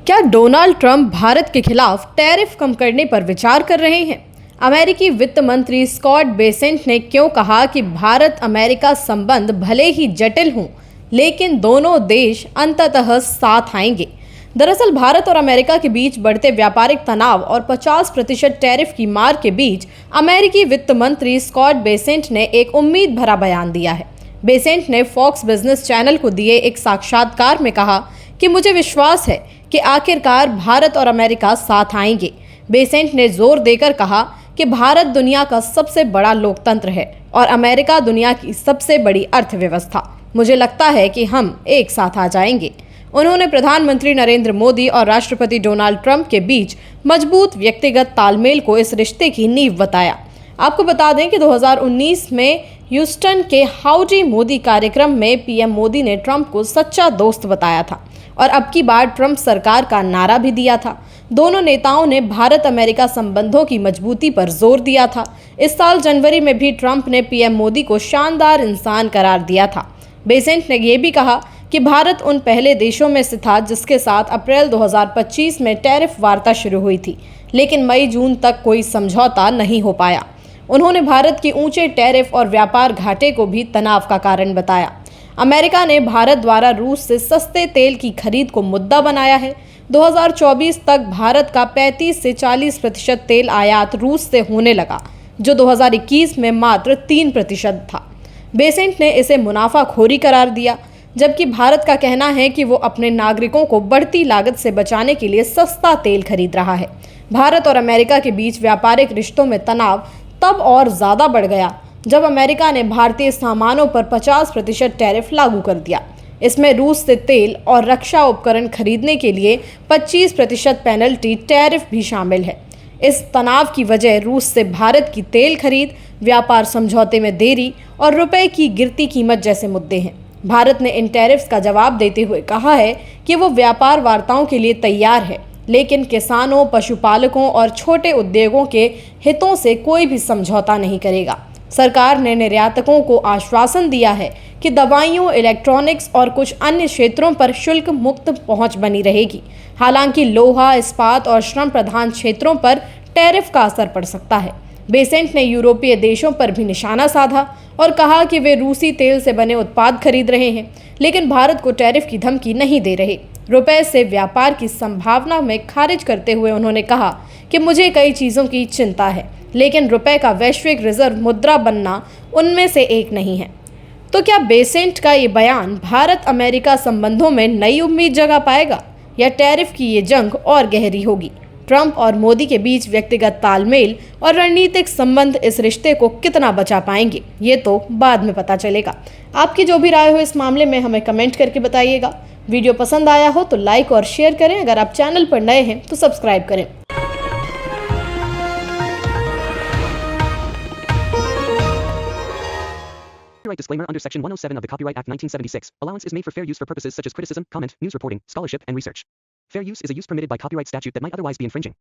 क्या Donald Trump Bharat के खिलाफ टैरिफ कम करने पर विचार कर रहे हैं? अमेरिकी वित्त मंत्री स्कॉट बेसेंट ने क्यों कहा कि भारत अमेरिका संबंध भले ही जटिल हों, लेकिन दोनों देश अंततः साथ आएंगे। दरअसल भारत और अमेरिका के बीच बढ़ते व्यापारिक तनाव और 50% टैरिफ की मार के बीच अमेरिकी वित्त मंत्री स्कॉट बेसेंट ने एक उम्मीद भरा बयान दिया है। बेसेंट ने फॉक्स बिजनेस चैनल को दिए एक साक्षात्कार में कहा कि मुझे विश्वास है कि आखिरकार भारत और अमेरिका साथ आएंगे। बेसेंट ने जोर देकर कहा कि भारत दुनिया का सबसे बड़ा लोकतंत्र है और अमेरिका दुनिया की सबसे बड़ी अर्थव्यवस्था। मुझे लगता है कि हम एक साथ आ जाएंगे। उन्होंने प्रधानमंत्री नरेंद्र मोदी और राष्ट्रपति डोनाल्ड ट्रंप के बीच मजबूत व्यक्तिगत तालमेल को इस रिश्ते की नींव बताया। आपको बता दें कि 2019 में ह्यूस्टन के हाउडी मोदी कार्यक्रम में पीएम मोदी ने ट्रंप को सच्चा दोस्त बताया था और अब की बार ट्रंप सरकार का नारा भी दिया था। दोनों नेताओं ने भारत अमेरिका संबंधों की मजबूती पर जोर दिया था। इस साल जनवरी में भी ट्रंप ने पीएम मोदी को शानदार इंसान करार दिया था। बेसेंट ने यह भी कहा कि भारत उन पहले देशों में से था जिसके साथ अप्रैल 2025 में टैरिफ वार्ता शुरू हुई थी, लेकिन मई जून तक कोई समझौता नहीं हो पाया। उन्होंने भारत के ऊंचे टैरिफ और व्यापार घाटे को भी तनाव का कारण बताया। अमेरिका ने भारत द्वारा रूस से सस्ते तेल की खरीद को मुद्दा बनाया है। 2024 तक भारत का 35 से 40% तेल आयात रूस से होने लगा, जो 2021 में मात्र 3% था। बेसेंट ने इसे मुनाफाखोरी करार दिया, जबकि भारत का कहना है कि वो अपने नागरिकों को बढ़ती लागत से बचाने के लिए सस्ता तेल खरीद रहा है। भारत और अमेरिका के बीच व्यापारिक रिश्तों में तनाव तब और ज़्यादा बढ़ गया जब अमेरिका ने भारतीय सामानों पर 50% टैरिफ लागू कर दिया। इसमें रूस से तेल और रक्षा उपकरण खरीदने के लिए 25% पेनल्टी टैरिफ भी शामिल है। इस तनाव की वजह रूस से भारत की तेल खरीद, व्यापार समझौते में देरी और रुपए की गिरती कीमत जैसे मुद्दे हैं। भारत ने इन टैरिफ्स का जवाब देते हुए कहा है कि वो व्यापार वार्ताओं के लिए तैयार है, लेकिन किसानों, पशुपालकों और छोटे उद्योगों के हितों से कोई भी समझौता नहीं करेगा। सरकार ने निर्यातकों को आश्वासन दिया है कि दवाइयों, इलेक्ट्रॉनिक्स और कुछ अन्य क्षेत्रों पर शुल्क मुक्त पहुंच बनी रहेगी। हालांकि लोहा, इस्पात और श्रम प्रधान क्षेत्रों पर टैरिफ का असर पड़ सकता है। बेसेंट ने यूरोपीय देशों पर भी निशाना साधा और कहा कि वे रूसी तेल से बने उत्पाद खरीद रहे हैं, लेकिन भारत को टैरिफ की धमकी नहीं दे रहे। रुपए से व्यापार की संभावना में खारिज करते हुए उन्होंने कहा कि मुझे कई चीज़ों की चिंता है, लेकिन रुपए का वैश्विक रिजर्व मुद्रा बनना उनमें से एक नहीं है। तो क्या बेसेंट का ये बयान भारत अमेरिका संबंधों में नई उम्मीद जगा पाएगा या टैरिफ की ये जंग और गहरी होगी? ट्रंप और मोदी के बीच व्यक्तिगत तालमेल और रणनीतिक संबंध इस रिश्ते को कितना बचा पाएंगे, ये तो बाद में पता चलेगा। आपकी जो भी राय हो इस मामले में हमें कमेंट करके बताइएगा। वीडियो पसंद आया हो तो लाइक और शेयर करें। अगर आप चैनल पर नए हैं तो सब्सक्राइब करें। Copyright disclaimer under Section 107 of the Copyright Act 1976. Allowance is made for fair use for purposes such as criticism, comment, news reporting, scholarship, and research. Fair use is a use permitted by copyright statute that might otherwise be infringing.